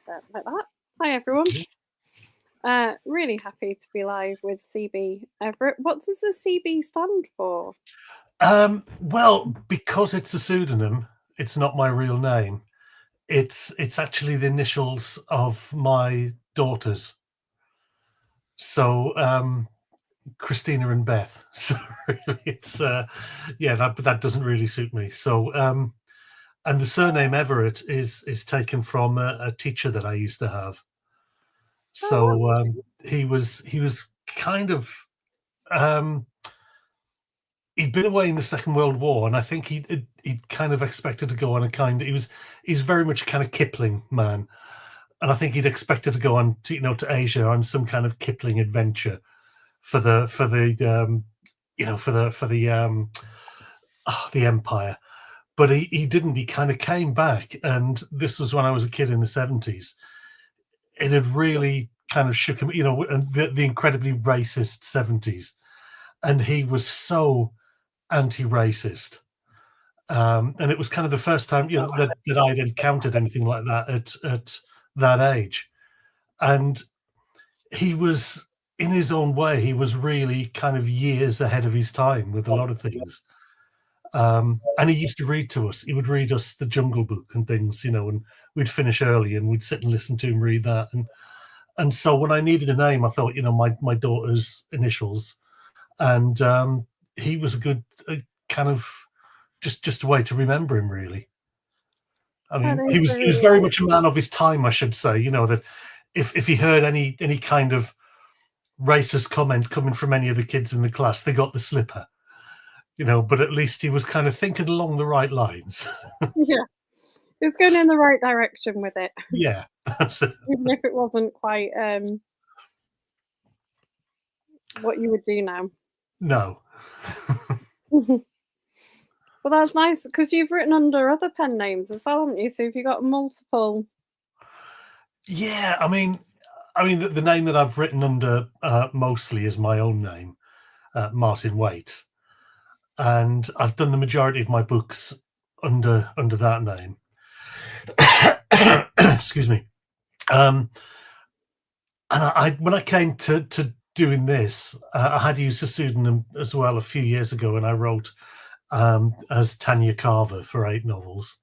like that. Hi everyone. Really happy to be live with CB Everett. What does the CB stand for? Well, because it's a pseudonym, it's not my real name. It's actually the initials of my daughters. So Christina and Beth. So really, it's but that doesn't really suit me. So and the surname Everett is taken from a teacher that I used to have. So he was kind of he'd been away in the Second World War, and I think he'd kind of expected to go on a kind of he's very much a kind of Kipling man, and I think he'd expected to go on to to Asia on some kind of Kipling adventure for the the empire, but he didn't. He kind of came back, and this was when I was a kid in the 70s. It had really kind of shook him, and the incredibly racist 70s, and he was so anti-racist. And it was kind of the first time that I'd encountered anything like that at that age. And he was, in his own way, he was really kind of years ahead of his time with a lot of things. And he used to read to us. He would read us the Jungle Book and things, and we'd finish early and we'd sit and listen to him read that. And so when I needed a name, I thought, my daughter's initials, and he was a good kind of just a way to remember him, really. I mean, he was very much a man of his time, I should say. That if he heard any kind of racist comment coming from any of the kids in the class, they got the slipper. But at least he was kind of thinking along the right lines. Yeah, he was going in the right direction with it. Yeah, that's it. Even if it wasn't quite what you would do now. No. Well, that's nice because you've written under other pen names as well, haven't you? So have you got multiple? Yeah, I mean, the name that I've written under mostly is my own name, Martin Waite, and I've done the majority of my books under that name. Excuse me. And I when I came to doing this, I had used a pseudonym as well a few years ago, and I wrote as Tanya Carver for 8 novels.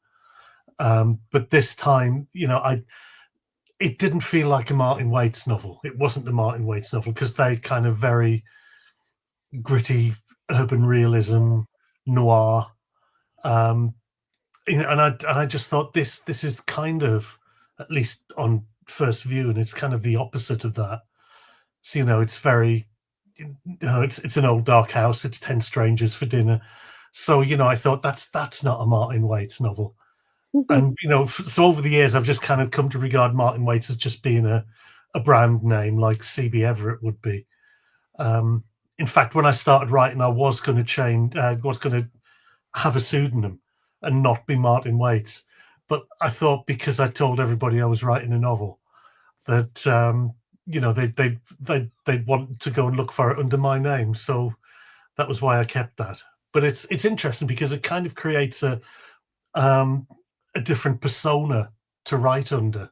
But this time, it didn't feel like a Martin Waite's novel. It wasn't a Martin Waite's novel because they kind of very gritty urban realism, noir. And I just thought this is kind of, at least on first view, and it's kind of the opposite of that. So it's very, it's an old dark house. It's 10 strangers for dinner. So I thought that's not a Martin Waite's novel. And so over the years, I've just kind of come to regard Martin Waite as just being a brand name, like CB Everett would be. In fact, when I started writing, I was going to change, was going to have a pseudonym and not be Martin Waite. But I thought because I told everybody I was writing a novel, that they'd want to go and look for it under my name. So that was why I kept that. But it's interesting because it kind of creates a different persona to write under.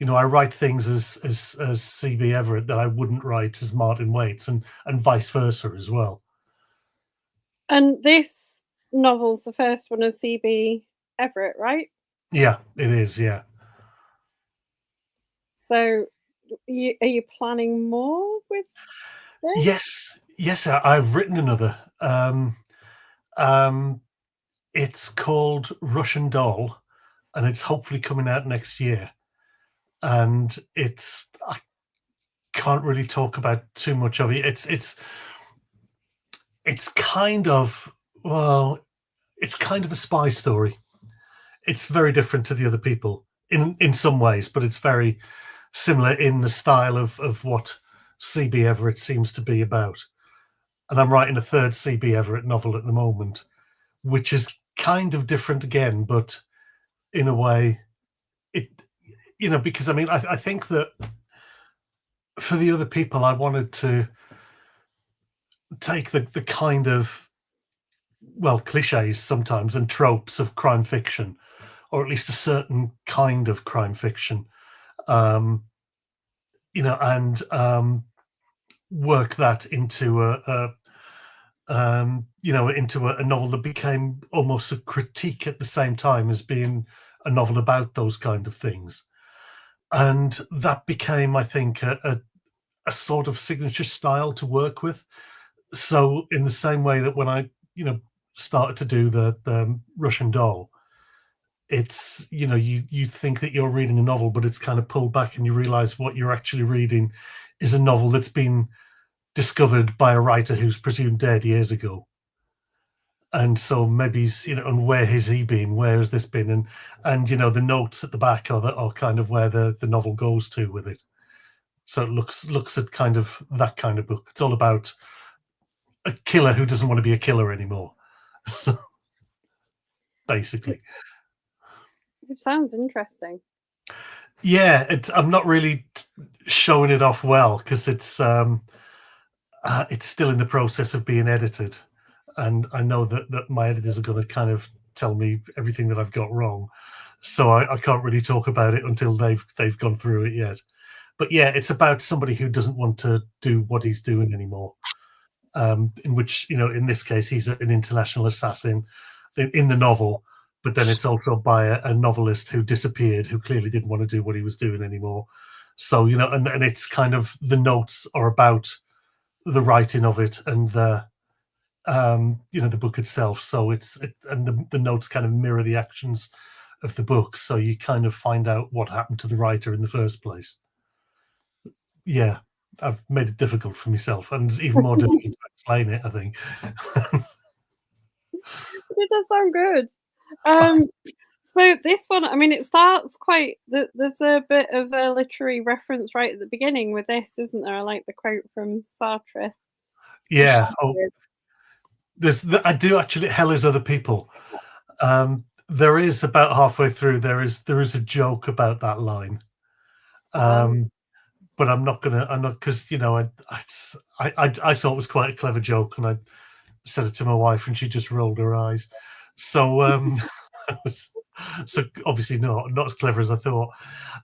I write things as CB Everett that I wouldn't write as Martin Waite, and vice versa as well. And this novel's the first one as CB Everett, right? Yeah, it is. Yeah. So, are you planning more with this? Yes, I've written another. It's called Russian Doll, and it's hopefully coming out next year. And I can't really talk about too much of it. It's kind of, well, it's kind of a spy story. It's very different to the other people in some ways, but it's very similar in the style of what CB Everett seems to be about. And I'm writing a third CB Everett novel at the moment, which is kind of different again, but in a way, because I think that for the other people, I wanted to take the kind of, well, cliches sometimes and tropes of crime fiction, or at least a certain kind of crime fiction, um, and work that into a novel that became almost a critique at the same time as being a novel about those kind of things. And that became, I think, a sort of signature style to work with. So in the same way that when I, started to do the Russian Doll, it's, you think that you're reading a novel, but it's kind of pulled back and you realize what you're actually reading is a novel that's been discovered by a writer who's presumed dead years ago. And so maybe he's, and where has he been? Where has this been? And the notes at the back are kind of where the novel goes to with it. So it looks at kind of that kind of book. It's all about a killer who doesn't want to be a killer anymore. So, basically, Which sounds interesting. yeah. I'm not really showing it off well because it's still in the process of being edited, and I know that my editors are going to kind of tell me everything that I've got wrong. So I can't really talk about it until they've gone through it yet. But yeah, it's about somebody who doesn't want to do what he's doing anymore. In which, in this case, he's an international assassin in the novel, but then it's also by a novelist who disappeared, who clearly didn't want to do what he was doing anymore. So, and it's kind of the notes are about the writing of it and the book itself. So and the notes kind of mirror the actions of the book. So you kind of find out what happened to the writer in the first place. Yeah, I've made it difficult for myself, and it's even more difficult to explain it, I think. It does sound good. So this one, I mean, it starts quite. There's a bit of a literary reference right at the beginning with this, isn't there? I like the quote from Sartre. Yeah. Oh, I do actually. Hell is other people. There is about halfway through. There is a joke about that line. But I'm not gonna. I'm not because I thought it was quite a clever joke, and I said it to my wife, and she just rolled her eyes. So so obviously not as clever as I thought.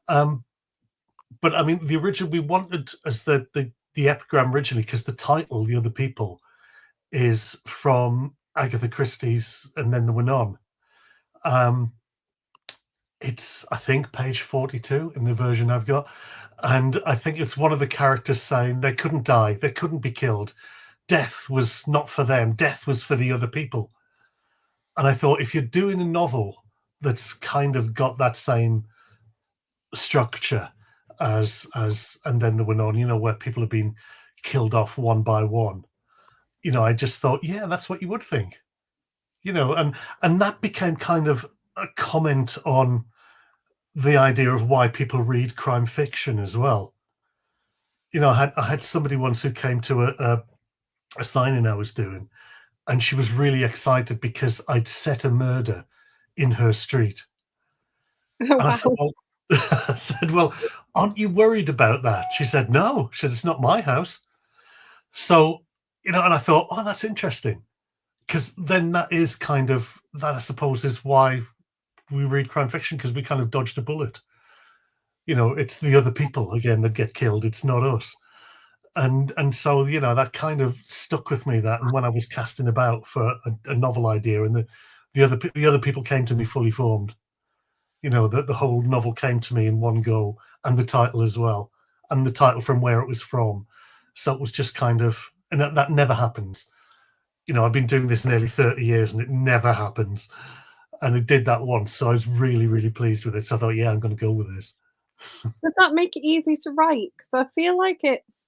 But I mean, the original we wanted as the epigram originally because the title, "The Other People," is from Agatha Christie's And Then There Were None. It's, I think, page 42 in the version I've got. And I think it's one of the characters saying they couldn't die, they couldn't be killed. Death was not for them, death was for the other people. And I thought, if you're doing a novel that's kind of got that same structure as And Then There Were None, where people have been killed off one by one, I just thought, yeah, that's what you would think. And that became kind of a comment on the idea of why people read crime fiction as well. I had somebody once who came to a signing I was doing, and she was really excited because I'd set a murder in her street. Oh, And I said, wow. "Well," I said, "Well, aren't you worried about that?" She said, "No." She said, "It's not my house." So, and I thought, oh, that's interesting, because then that is kind of that, I suppose, is why we read crime fiction, because we kind of dodged a bullet. It's the other people again that get killed. It's not us. And so that kind of stuck with me. That, and when I was casting about for a novel idea, and the other people came to me fully formed. That the whole novel came to me in one go, and the title as well, and the title from where it was from. So it was just kind of, and that never happens. I've been doing this nearly 30 years, and it never happens. And it did that once, so I was really, really pleased with it. So I thought, yeah, I'm going to go with this. Does that make it easy to write? Because I feel like it's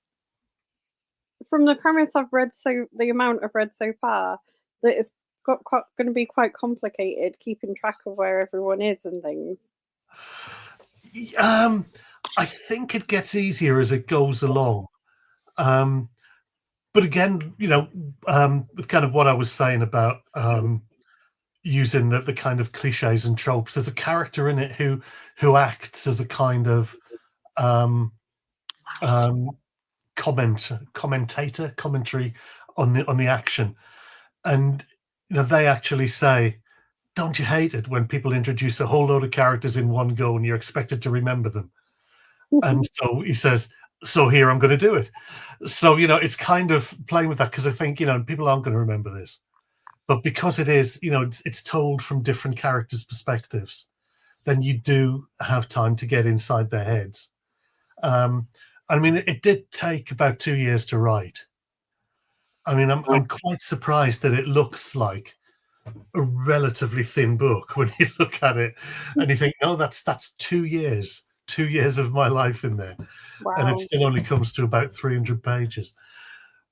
from the premise I've read, so the amount I've read so far, that it's got going to be quite complicated keeping track of where everyone is and things. I think it gets easier as it goes along. But again, with kind of what I was saying about using the kind of cliches and tropes, there's a character in it who acts as a kind of um, um, commentary on the action, and they actually say, "Don't you hate it when people introduce a whole load of characters in one go and you're expected to remember them?" And so he says, "So here I'm going to do it." So it's kind of playing with that because I think people aren't going to remember this, but because it is, it's told from different characters' perspectives, then you do have time to get inside their heads. Um, I mean, it did take about 2 years to write. I mean, I'm quite surprised that it looks like a relatively thin book when you look at it, and you think, "No, that's 2 years of my life in there," and it Wow. still only comes to about 300 pages.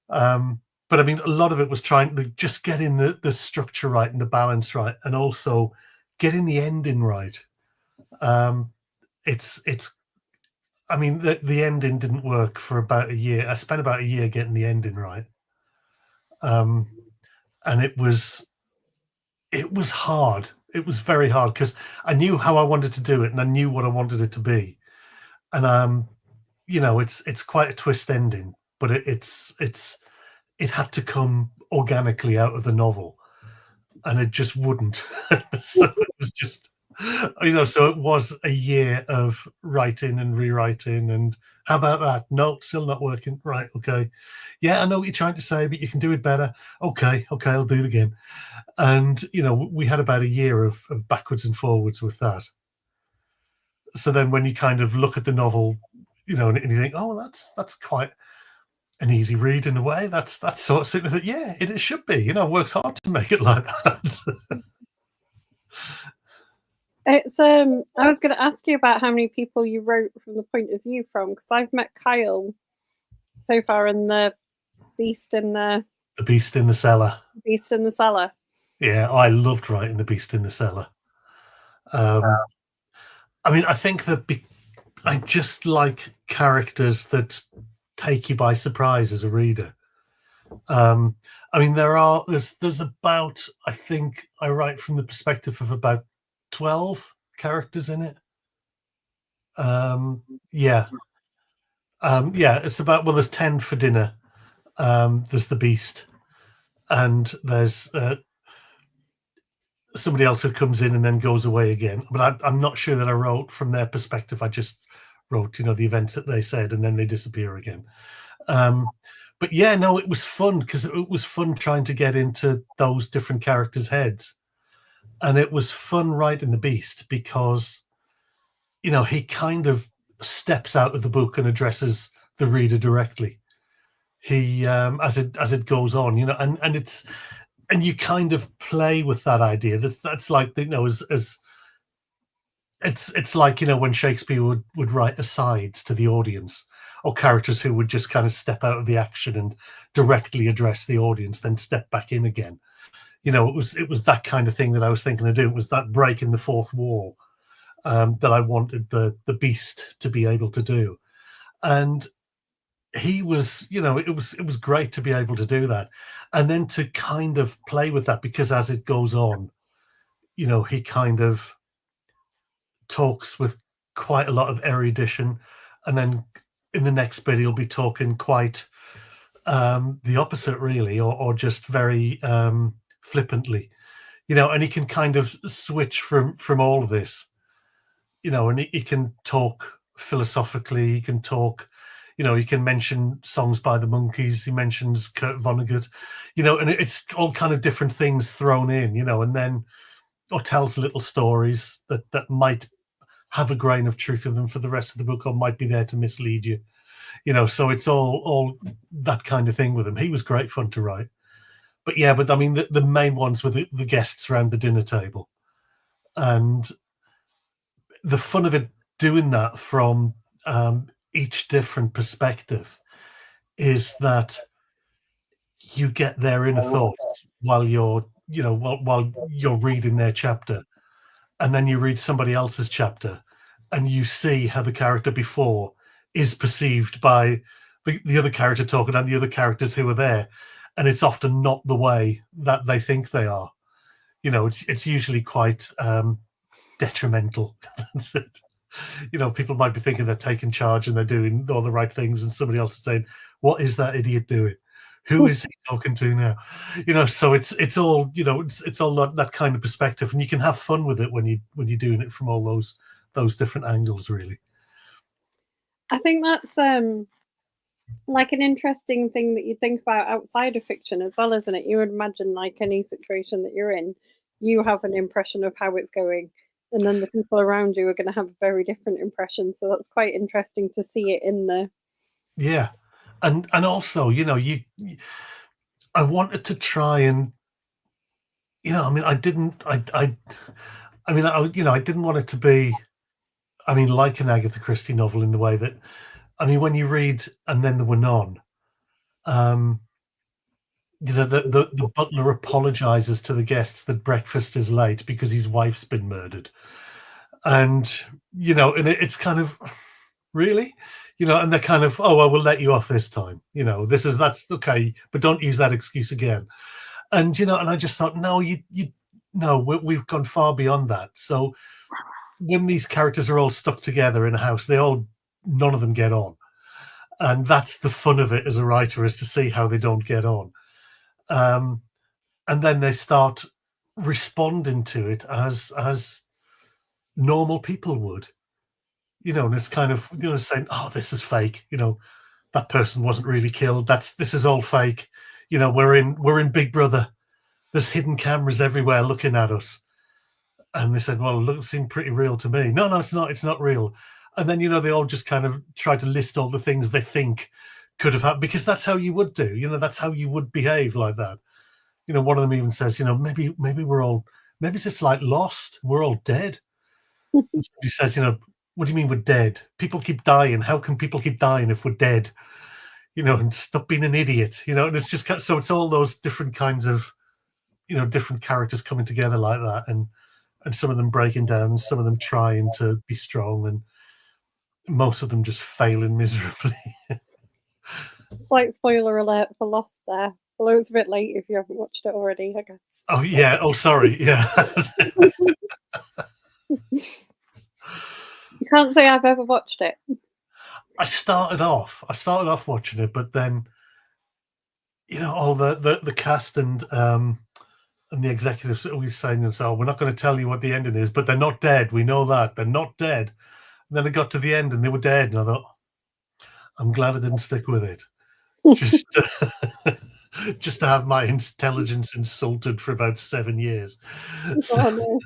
But I mean, a lot of it was trying to just getting the structure right and the balance right, and also getting the ending right. Um, it's I mean, the ending didn't work for about a year. I spent about a year getting the ending right. Um, and it was hard. It was very hard because I knew how I wanted to do it and I knew what I wanted it to be. And it's quite a twist ending, but it had to come organically out of the novel, and it just wouldn't. So it was just, so it was a year of writing and rewriting. And how about that? No, still not working. Right. Okay. Yeah, I know what you're trying to say, but you can do it better. Okay. Okay. I'll do it again. And, we had about a year of backwards and forwards with that. So then when you kind of look at the novel, and you think, oh, that's quite an easy read in a way. That's sort of something that, yeah, it should be. Worked hard to make it like that. It's I was going to ask you about how many people you wrote from the point of view from, because I've met Kyle so far in the Beast in the The Beast in the Cellar. Beast in the Cellar. Yeah, I loved writing The Beast in the Cellar. Um, I mean, I think that I just like characters that take you by surprise as a reader. I mean, there's about, I think I write from the perspective of about 12 characters in it. Yeah. Yeah, it's about, well, there's 10 for dinner. There's the Beast, and there's somebody else who comes in and then goes away again. But I'm not sure that I wrote from their perspective. I just wrote, the events that they said, and then they disappear again. But yeah, no, it was fun because it was fun trying to get into those different characters' heads, and it was fun writing the Beast because he kind of steps out of the book and addresses the reader directly. He as it goes on, and you kind of play with that idea. That's like, as it's like, when Shakespeare would write asides to the audience, or characters who would just kind of step out of the action and directly address the audience, then step back in again. It was that kind of thing that I was thinking of doing. It was that breaking the fourth wall, that I wanted the Beast to be able to do. And he was, it was great to be able to do that, and then to kind of play with that, because as it goes on, he kind of talks with quite a lot of erudition, and then in the next bit he'll be talking quite the opposite, really, or just very flippantly, and he can kind of switch from all of this, and he can talk philosophically, he can talk, he can mention songs by the Monkees, he mentions Kurt Vonnegut, and it's all kind of different things thrown in, and then, or tells little stories that might have a grain of truth in them for the rest of the book, or might be there to mislead you, so it's all that kind of thing with him. He was great fun to write. But yeah, but I mean, the main ones were the guests around the dinner table, and the fun of it, doing that from each different perspective, is that you get their inner thoughts while while you're reading their chapter, and then you read somebody else's chapter, and you see how the character before is perceived by the other character talking, and the other characters who are there, and it's often not the way that they think they are. It's usually quite detrimental. People might be thinking they're taking charge and they're doing all the right things, and somebody else is saying, "What is that idiot doing? Who is he talking to now?" So it's all, it's all that kind of perspective, and you can have fun with it when you're doing it from all those different angles, really. I think that's like an interesting thing that you think about outside of fiction as well, isn't it? You would imagine like any situation that you're in, you have an impression of how it's going, and then the people around you are going to have a very different impression. So that's quite interesting to see it in the. Yeah, and also, I wanted to try and, I mean, I didn't, I mean, I didn't want it to be, I mean, like an Agatha Christie novel in the way that, I mean, when you read And Then There Were None, um, the butler apologizes to the guests that breakfast is late because his wife's been murdered, and and it's kind of, really, and they're kind of, oh well, we'll let you off this time. That's okay, but don't use that excuse again. And and I just thought, no, you no, we've gone far beyond that. So when these characters are all stuck together in a house, none of them get on, and that's the fun of it as a writer, is to see how they don't get on. Um, and then they start responding to it as normal people would, and it's kind of, saying, oh, this is fake, that person wasn't really killed, this is all fake, we're in Big Brother, there's hidden cameras everywhere looking at us. And they said, well, it seemed pretty real to me. No, it's not real. And then they all just kind of try to list all the things they think could have happened, because that's how you would do, that's how you would behave like that. One of them even says, maybe maybe it's just like Lost, we're all dead. He says, what do you mean we're dead? People keep dying. How can people keep dying if we're dead? And stop being an idiot. And it's just so it's all those different kinds of, different characters coming together like that, and some of them breaking down, and some of them trying to be strong, and most of them just failing miserably. Slight spoiler alert for Lost there. Although it's a bit late if you haven't watched it already, I guess. Oh yeah. Oh sorry. Yeah. You can't say I've ever watched it. I started off watching it, but then all the cast and the executives always saying themselves, we're not going to tell you what the ending is, but they're not dead. We know that. They're not dead. And then it got to the end and they were dead. And I thought, I'm glad I didn't stick with it. Just, just to have my intelligence insulted for about 7 years. Oh, no.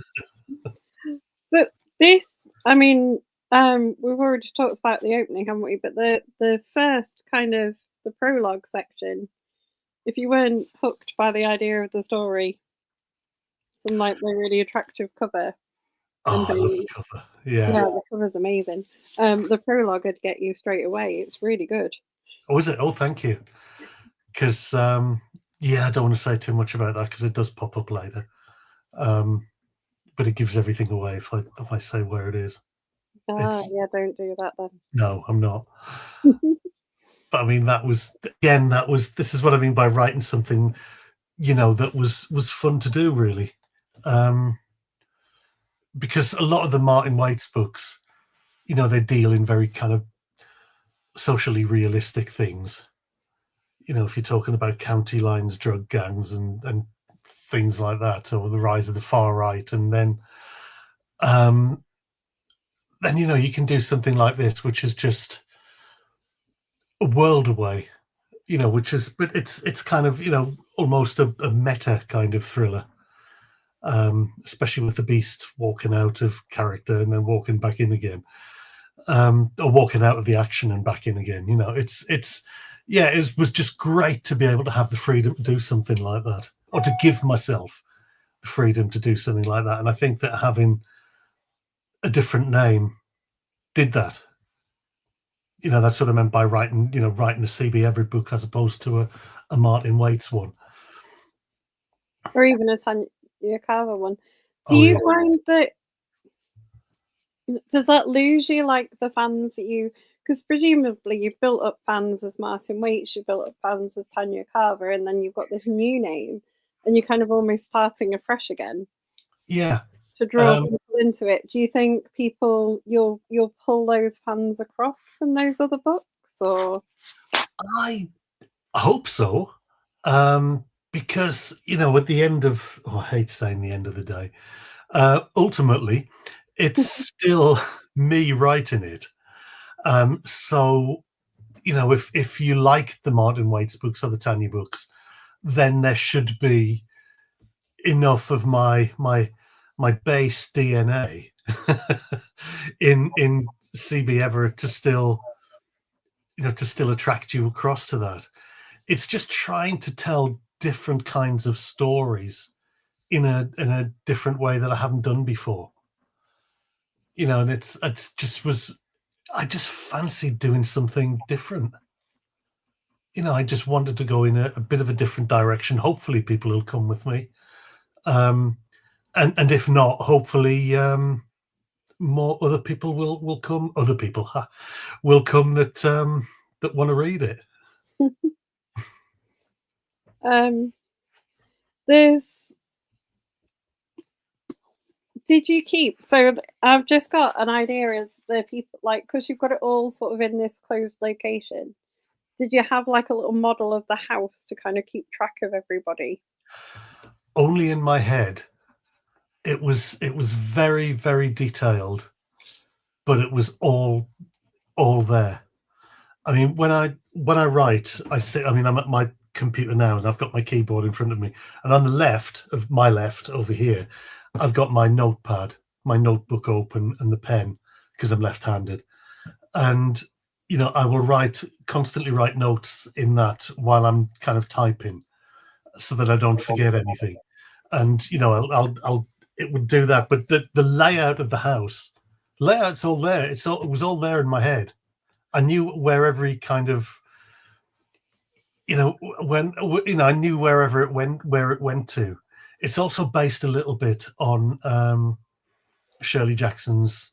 But this, I mean, we've already talked about the opening, haven't we? But the first kind of the prologue section, if you weren't hooked by the idea of the story from like the really attractive cover, Oh, I love the cover. Yeah. the cover's amazing. The prologue would get you straight away. It's really good. Oh, is it? Oh, thank you. Because yeah, I don't want to say too much about that because it does pop up later. But it gives everything away if I say where it is. Yeah, don't do that then. No, I'm not. But I mean, this is what I mean by writing something, that was fun to do, really. Because a lot of the Martin Waite's books, they deal in very kind of socially realistic things. If you're talking about county lines, drug gangs, and things like that, or the rise of the far right, and then you can do something like this, which is just a world away, but it's kind of, almost a meta kind of thriller, especially with the beast walking out of character and then walking back in again, or walking out of the action and back in again. It was just great to be able to have the freedom to do something like that, or to give myself the freedom to do something like that. And I think that having a different name did that. That's what I meant by writing a C.B. Everett book as opposed to a Martin Waite's one. Or even a Tanya Carver one. Do you find that, does that lose you, like the fans that you, because presumably you've built up fans as Martin Waite, you've built up fans as Tanya Carver, and then you've got this new name, and you're kind of almost starting afresh again. Yeah. To draw people into it. Do you think you'll pull those fans across from those other books, or? I hope so. Because, at the end of, I hate saying the end of the day, ultimately, it's still me writing it. So, if you like the Martin Waits books or the Tanya books, then there should be enough of my base DNA in CB Everett to still attract you across to that. It's just trying to tell different kinds of stories in a different way that I haven't done before. And it's just was I just fancied doing something different. I just wanted to go in a bit of a different direction. Hopefully people will come with me. Um, and if not, hopefully more other people will come. Other people will come that want to read it. There's Did you keep I've just got an idea of the people, like, because you've got it all sort of in this closed location. Did you have like a little model of the house to kind of keep track of everybody? Only in my head. It was very, very detailed, but it was all there. I mean, when I write, I sit. I mean, I'm at my computer now, and I've got my keyboard in front of me, and on the left of my left over here, I've got my notepad, my notebook open, and the pen because I'm left-handed, and I will constantly write notes in that while I'm kind of typing, so that I don't forget anything. And I'll it would do that, but the layout of the house, layout's all there. It was all there in my head. I knew where every kind of I knew wherever it went, where it went to. It's also based a little bit on Shirley Jackson's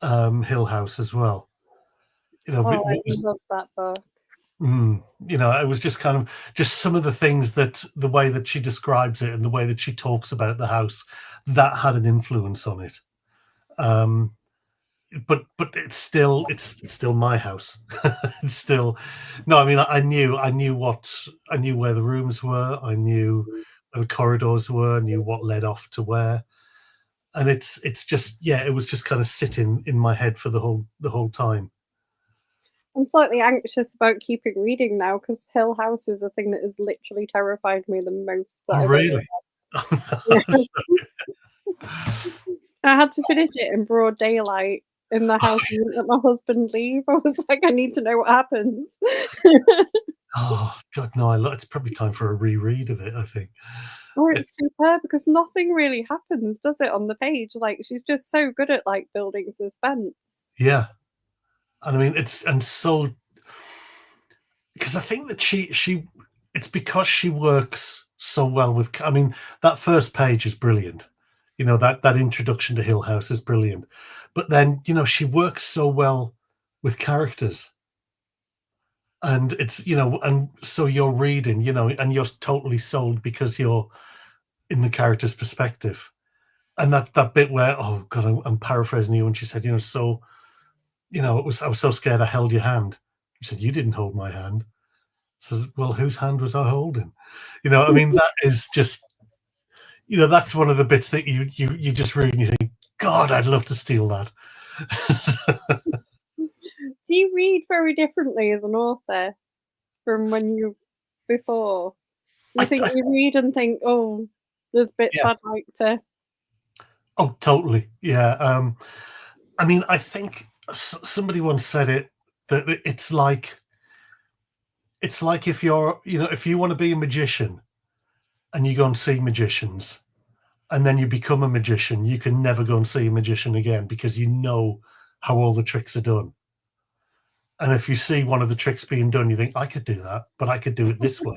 Hill House as well. Oh, I love that book. It was just kind of just some of the things, that the way that she describes it and the way that she talks about the house, that had an influence on it. But it's still my house. It's still no. I mean, I knew where the rooms were. I knew where the corridors were. I knew what led off to where, and it's just it was just kind of sitting in my head for the whole time. I'm slightly anxious about keeping reading now because Hill House is a thing that has literally terrified me the most. Oh, really? Yeah. I had to finish it in broad daylight in the house and let my husband leave. I was like, I need to know what happens. Oh God, no! It's probably time for a reread of it, I think. Oh, it's superb because nothing really happens, does it, on the page? Like, she's just so good at like building suspense. Yeah, and I mean, so because I think that it's because she works so well with. I mean, that first page is brilliant. That introduction to Hill House is brilliant, but then she works so well with characters, and it's and so you're reading, and you're totally sold because you're in the character's perspective. And that bit where, oh God, I'm paraphrasing you, when she said, so I was so scared I held your hand. You said, you didn't hold my hand. So, well, whose hand was I holding? I mean, that is just, that's one of the bits that you just read and you think, God, I'd love to steal that. Do you read very differently as an author from when you before? Do you think you read and think, oh, there's bits I'd like to? Oh, totally. Yeah. I mean, I think somebody once said it, that it's like if if you want to be a magician and you go and see magicians and then you become a magician, you can never go and see a magician again because you know how all the tricks are done. And if you see one of the tricks being done, you think, I could do that, but I could do it this way.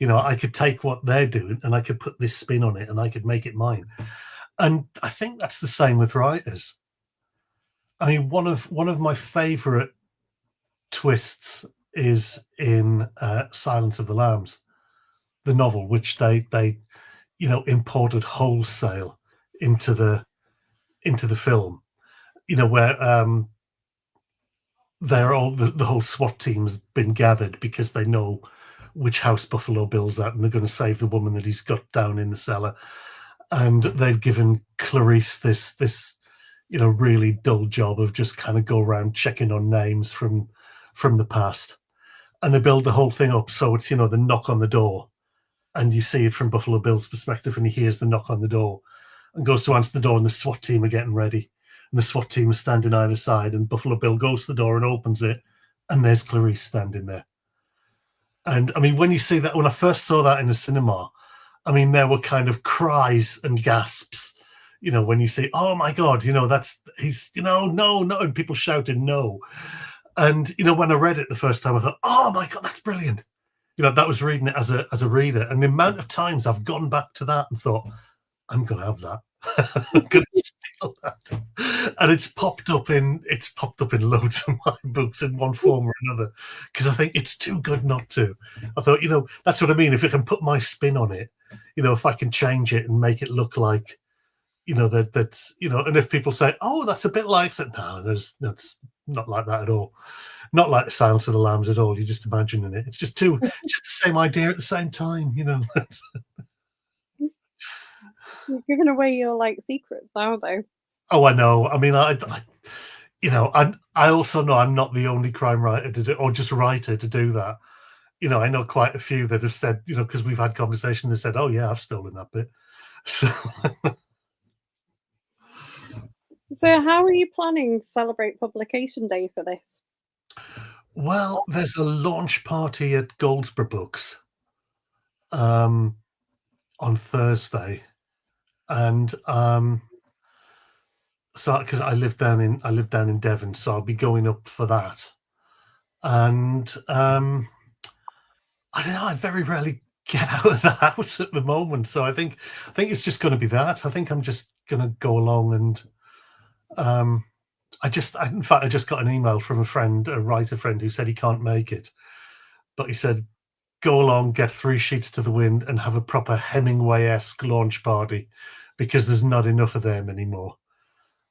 I could take what they're doing and I could put this spin on it and I could make it mine. And I think that's the same with writers. I mean, one of my favorite twists is in Silence of the Lambs, the novel, which they imported wholesale into the film. Where they're all the whole SWAT team's been gathered because they know which house Buffalo Bill's at, and they're going to save the woman that he's got down in the cellar. And they've given Clarice this really dull job of just kind of go around checking on names from the past. And they build the whole thing up so it's, the knock on the door, and you see it from Buffalo Bill's perspective, and he hears the knock on the door and goes to answer the door, and the SWAT team are getting ready, and the SWAT team is standing either side, and Buffalo Bill goes to the door and opens it, and there's Clarice standing there. And I mean, when you see that, when I first saw that in the cinema, I mean, there were kind of cries and gasps, when you say, "Oh my God," he's, no, no, and people shouted no. And when I read it the first time, I thought, "Oh my God, that's brilliant." That was reading it as a reader, and the amount of times I've gone back to that and thought, I'm gonna have that. I'm gonna steal that. And it's popped up in loads of my books in one form or another, because I think it's too good not to. I thought, that's what I mean. If I can put my spin on it, if I can change it and make it look like, that's, and if people say, "Oh, that's a bit like," that, no, it's not like that at all. Not like the Silence of the Lambs at all. You're just imagining it. It's just just the same idea at the same time, You're giving away your like secrets now, though. Oh, I know. I mean, I also know I'm not the only crime writer to do, or just writer to do that. I know quite a few that have said, because we've had conversations, they said, "Oh yeah, I've stolen that bit." So, So, how are you planning to celebrate publication day for this? well, there's a launch party at Goldsborough Books on Thursday, and so because I live down in Devon, so I'll be going up for that. And I don't know, I very rarely get out of the house at the moment, so I think it's just going to be that. I think I'm just going to go along, and in fact, I just got an email from a writer friend, who said he can't make it, but he said, "Go along, get 3 sheets to the wind, and have a proper Hemingway-esque launch party, because there's not enough of them anymore."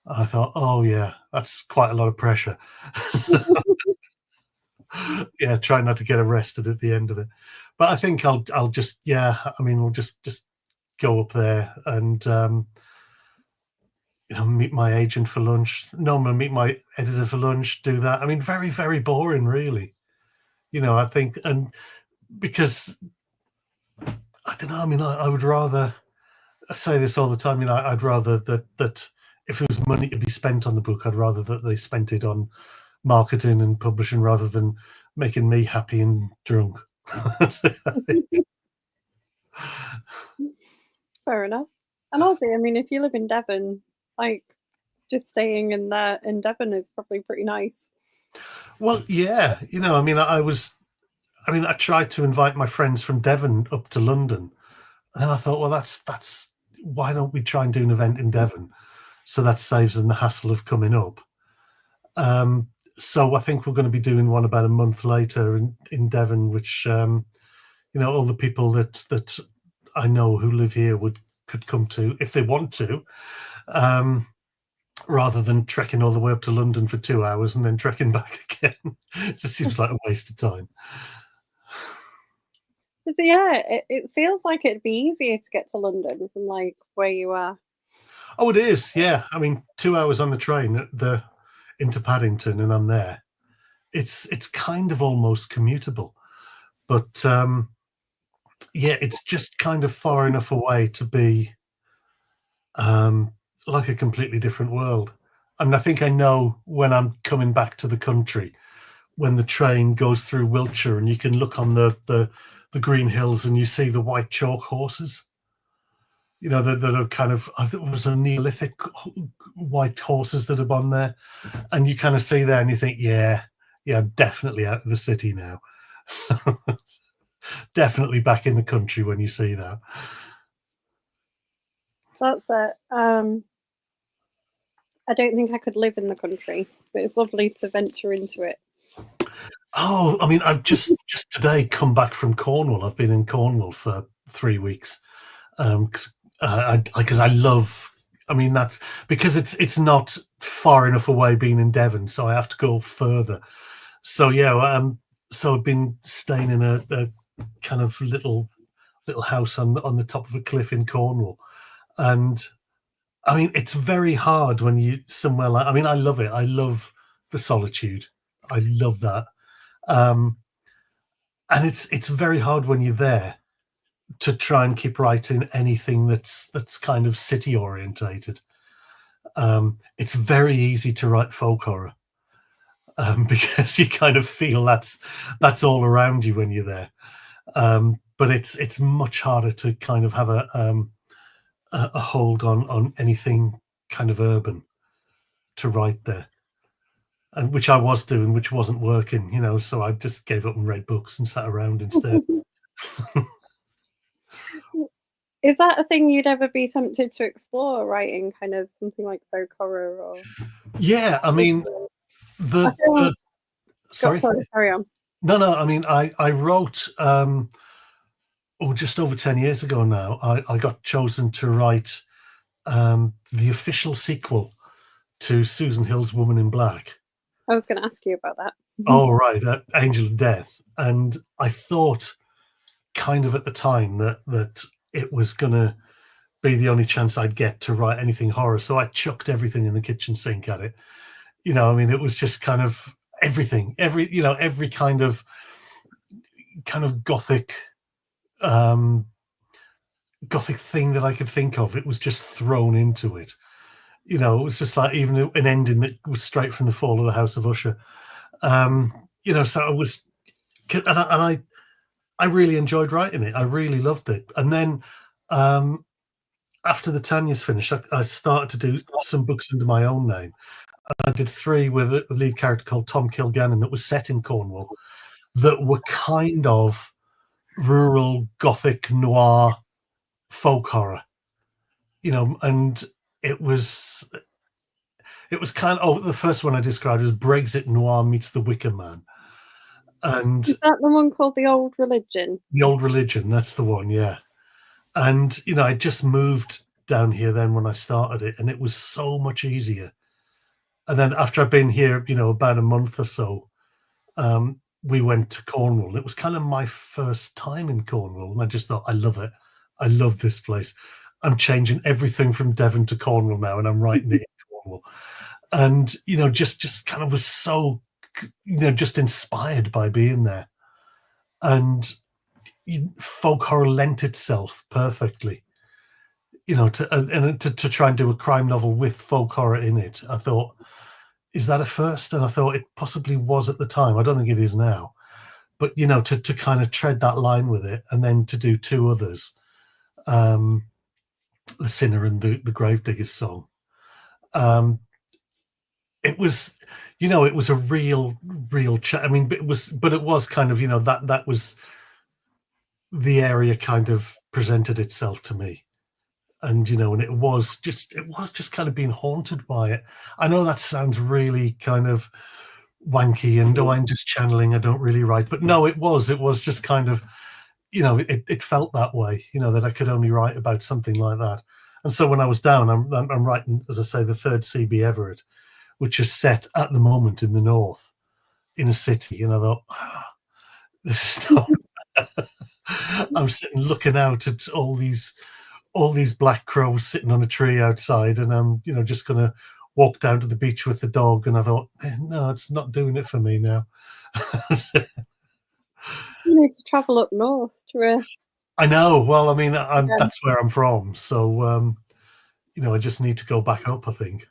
And I thought, "Oh yeah, that's quite a lot of pressure." Yeah, try not to get arrested at the end of it. But I think I'll just, yeah, I mean, we'll just go up there and meet my agent for lunch. No, I'm gonna meet my editor for lunch, do that. I mean, very, very boring, really. I think, and because I don't know, I mean, I would rather, I say this all the time, I'd rather that if there was money to be spent on the book, I'd rather that they spent it on marketing and publishing rather than making me happy and drunk. Fair enough. And also, I mean, if you live in Devon, like just staying in Devon is probably pretty nice. Well, yeah, I mean, I tried to invite my friends from Devon up to London, and then I thought, well, that's why don't we try and do an event in Devon, so that saves them the hassle of coming up. So I think we're going to be doing one about a month later in Devon, which all the people that I know who live here could come to if they want to, rather than trekking all the way up to London for 2 hours and then trekking back again. It just seems like a waste of time. So yeah, it feels like it'd be easier to get to London from like where you are. Oh, it is. Yeah, I mean, 2 hours on the train into Paddington, and I'm there. It's kind of almost commutable, but yeah, it's just kind of far enough away to be like a completely different world. I mean, I think I know when I'm coming back to the country, when the train goes through Wiltshire, and you can look on the green hills and you see the white chalk horses. That are kind of, I think it was a Neolithic white horses that are on there, and you kind of see there and you think, yeah, I'm definitely out of the city now. Definitely back in the country when you see that. That's it. I don't think I could live in the country, but it's lovely to venture into it. Oh, I mean, I've just today come back from Cornwall. I've been in Cornwall for 3 weeks, because I love. I mean, that's because it's not far enough away being in Devon, so I have to go further. So yeah, so I've been staying in a kind of little house on the top of a cliff in Cornwall, and I mean, it's very hard when you somewhere like. I mean, I love it. I love the solitude. I love that. Um, and it's very hard when you're there to try and keep writing anything that's kind of city orientated. It's very easy to write folk horror because you kind of feel that's all around you when you're there. But it's much harder to kind of have a hold on anything kind of urban to write there, and which I was doing, which wasn't working, So I just gave up and read books and sat around instead. Is that a thing you'd ever be tempted to explore, writing kind of something like folk horror or Yeah, I mean I the feel the sorry. sorry, carry on. No, I mean, I wrote, just over 10 years ago now, I got chosen to write the official sequel to Susan Hill's Woman in Black. I was gonna ask you about that. Oh, right, Angel of Death. And I thought kind of at the time that it was going to be the only chance I'd get to write anything horror. So I chucked everything in the kitchen sink at it. I mean, it was just kind of everything, every kind of gothic gothic thing that I could think of. It was just thrown into it. It was just like even an ending that was straight from the Fall of the House of Usher. So it was, I really enjoyed writing it. I really loved it. And then after the Tanya's finished, I started to do some books under my own name. I did 3 with a lead character called Tom Kilgannon that was set in Cornwall, that were kind of rural gothic noir folk horror, and it was kind of, the first one I described as Brexit noir meets The Wicker Man. And Is that the one called The Old Religion? The Old Religion, that's the one, yeah. And I just moved down here then when I started it, and it was so much easier. And then after I've been here, about a month or so, we went to Cornwall. It was kind of my first time in Cornwall, and I just thought, I love it. I love this place. I'm changing everything from Devon to Cornwall now, and I'm writing it in Cornwall. And just kind of was so, just inspired by being there. And folk horror lent itself perfectly, to try and do a crime novel with folk horror in it. I thought, is that a first? And I thought it possibly was at the time. I don't think it is now. But, to kind of tread that line with it, and then to do 2 others, The Sinner and the Gravedigger's Song. It was, it was a real I mean, it was kind of, that was the area kind of presented itself to me. And and it was just kind of being haunted by it. I know that sounds really kind of wanky, and I'm just channeling, I don't really write, but no, it was just kind of, it felt that way, that I could only write about something like that. And so when I was down, I'm writing, as I say, the 3rd CB Everett, which is set at the moment in the north, in a city, and I thought, this is not. I'm sitting looking out at all these black crows sitting on a tree outside, and I'm just gonna walk down to the beach with the dog. And I thought, no, it's not doing it for me now. You need to travel up north to I know. Well, I mean, that's where I'm from, so I just need to go back up, I think.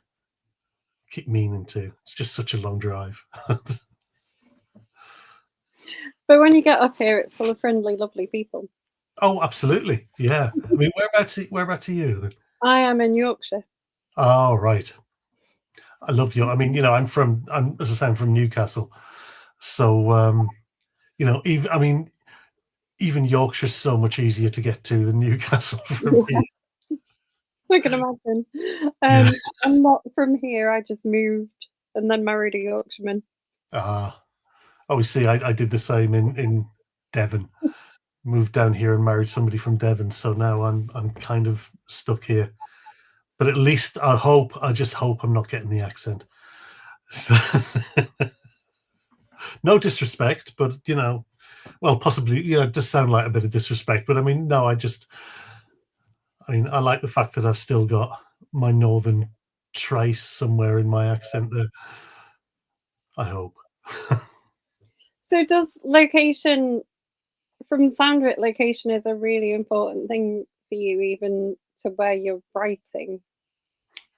Keep meaning to. It's just such a long drive. But when you get up here, it's full of friendly, lovely people. Oh, absolutely. Yeah. I mean, whereabouts are you then? I am in Yorkshire. Oh, right. I love you. I mean, I'm as I say, I'm from Newcastle. So, even Yorkshire's so much easier to get to than Newcastle from here. I can imagine. Yeah. I'm not from here. I just moved and then married a Yorkshireman. Oh, see, I did the same in Devon. Moved down here and married somebody from Devon, so now I'm kind of stuck here. But at least I just hope I'm not getting the accent. So, no disrespect, but well, possibly, it does sound like a bit of disrespect, but I mean, no, I like the fact that I've still got my northern trace somewhere in my accent there. I hope. So does location, from the sound of it, location is a really important thing for you, even to where you're writing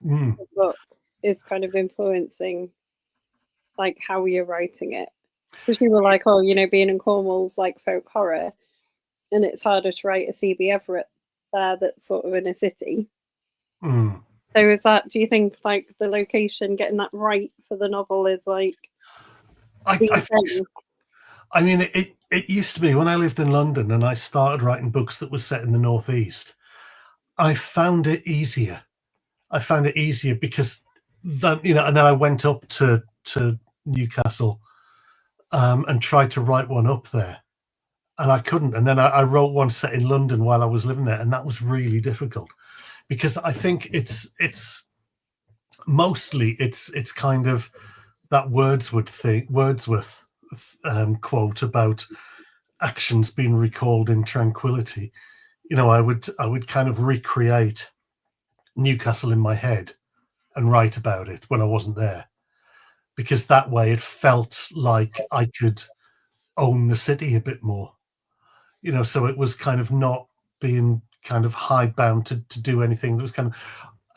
Mm, the book is kind of influencing like how you're writing it. Because you were like, oh, being in Cornwall's like folk horror, and it's harder to write a CB Everett there that's sort of in a city. mm. So is that, do you think like the location, getting that right for the novel is like I the think thing? I mean, it used to be when I lived in London and I started writing books that were set in the Northeast, I found it easier. I found it easier because then, and then I went up to Newcastle, and tried to write one up there, and I couldn't. And then I wrote one set in London while I was living there, and that was really difficult because I think it's mostly it's kind of that Wordsworth quote about actions being recalled in tranquility. I would kind of recreate Newcastle in my head and write about it when I wasn't there, because that way it felt like I could own the city a bit more. So it was kind of not being kind of hidebound to do anything that was kind of,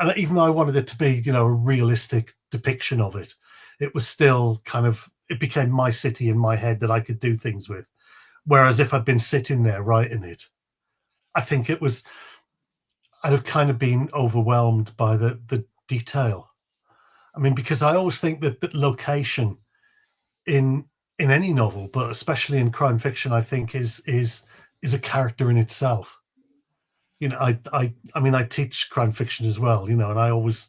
and even though I wanted it to be, a realistic depiction of it, it was still kind of, it became my city in my head that I could do things with. Whereas if I'd been sitting there writing it, I think I'd have kind of been overwhelmed by the detail. I mean, because I always think that location in any novel, but especially in crime fiction, I think is a character in itself. I mean, I teach crime fiction as well, and I always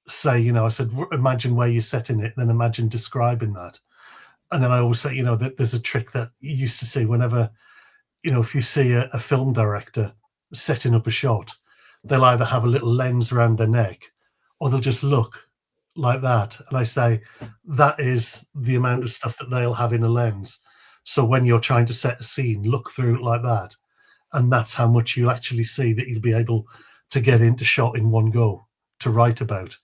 say, I said, imagine where you're setting it, then imagine describing that. And then I always say, that there's a trick that you used to see whenever, if you see a film director setting up a shot, they'll either have a little lens around their neck or they'll just look like that. And I say, that is the amount of stuff that they'll have in a lens. So when you're trying to set a scene, look through it like that. And that's how much you'll actually see that you'll be able to get into shot in one go to write about.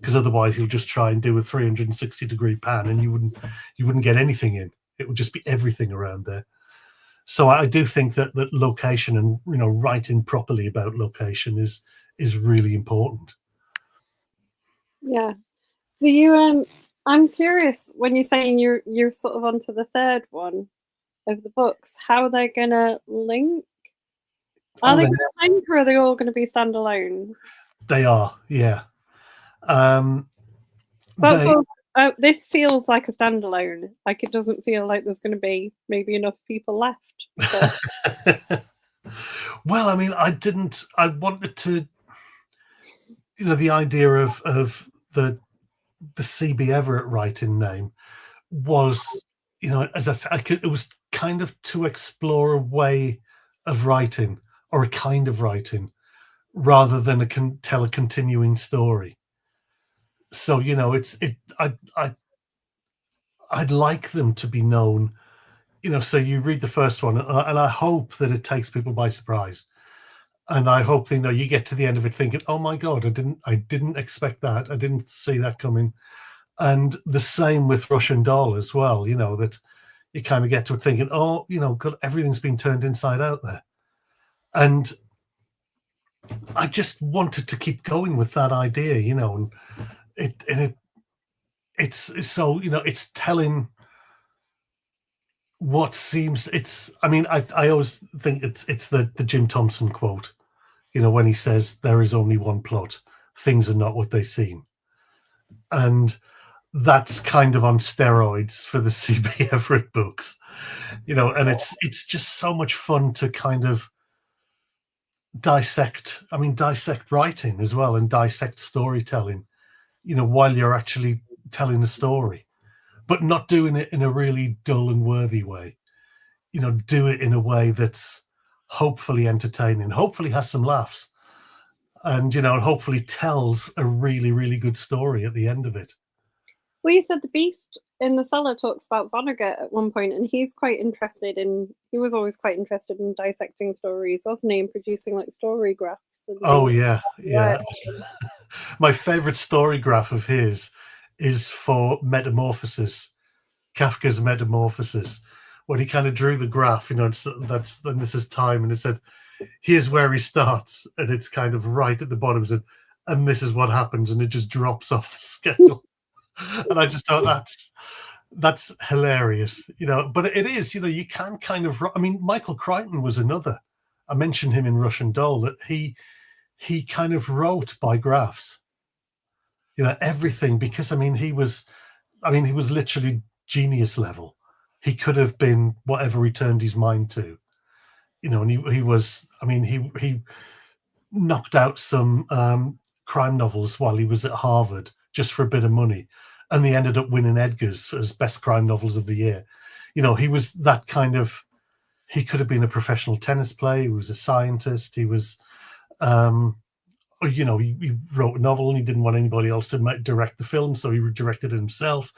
Because otherwise you'll just try and do a 360-degree pan and you wouldn't get anything in. It would just be everything around there. So I do think that location and writing properly about location is really important. Yeah. So I'm curious, when you're saying you're sort of onto the third one of the books, how they're gonna link. Are they gonna link, or are they all gonna be standalones? They are, yeah. So that's what this feels like a standalone. Like, it doesn't feel like there's gonna be maybe enough people left. Well, I mean, I wanted to, the idea of the CB Everett writing name was, as I said, it was kind of to explore a way of writing, or a kind of writing, rather than tell a continuing story. So I'd like them to be known. So you read the first one, and I hope that it takes people by surprise, and I hope you get to the end of it thinking, "Oh my god, I didn't expect that. I didn't see that coming." And the same with Russian Doll as well. That you kind of get to it thinking, "Oh, God, everything's been turned inside out there," and I just wanted to keep going with that idea, and it's so it's telling what seems I mean, I always think it's the Jim Thompson quote, when he says there is only one plot, things are not what they seem. And that's kind of on steroids for the CB Everett books, and it's just so much fun to kind of dissect writing as well, and dissect storytelling, while you're actually telling a story, but not doing it in a really dull and worthy way. Do it in a way that's hopefully entertaining, hopefully has some laughs, and hopefully tells a really, really good story at the end of it. Well, you said the Beast in the Cellar talks about Vonnegut at one point, and he's quite interested in. He was always quite interested in dissecting stories, wasn't he, and producing like story graphs and Oh things yeah, like yeah. My favorite story graph of his is for Metamorphosis, Kafka's Metamorphosis, when he kind of drew the graph. That's then this is time, and it said, "Here's where he starts," and it's kind of right at the bottom. Said, "And this is what happens," and it just drops off the scale. And I just thought that's hilarious, But it is, you can kind of. I mean, Michael Crichton was another. I mentioned him in Russian Doll, that he kind of wrote by graphs, everything, because he was literally genius level. He could have been whatever he turned his mind to, and he was. He knocked out some crime novels while he was at Harvard just for a bit of money, and they ended up winning Edgars as best crime novels of the year. He was that kind of. He could have been a professional tennis player. He was a scientist. He was. He wrote a novel and he didn't want anybody else to direct the film, so he directed it himself.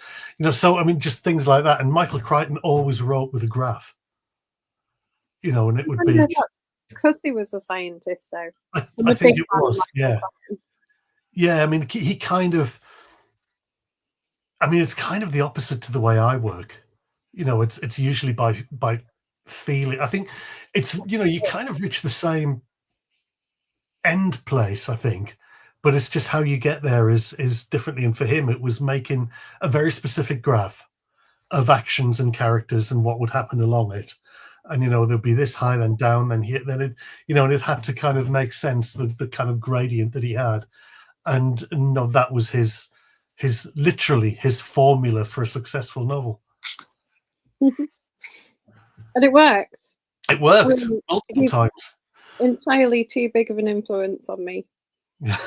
So just things like that. And Michael Crichton always wrote with a graph. And it would be. Because he was a scientist, though. I think it was, yeah. Yeah, he kind of. It's kind of the opposite to the way I work. It's usually by feeling. I think it's you kind of reach the same end place, I think, but it's just how you get there is differently. And for him, it was making a very specific graph of actions and characters and what would happen along it. And there'd be this high, then down, then here, then it, and it had to kind of make sense, the kind of gradient that he had. And that was his literally his formula for a successful novel. And it worked. It worked multiple times. Entirely too big of an influence on me. Yeah,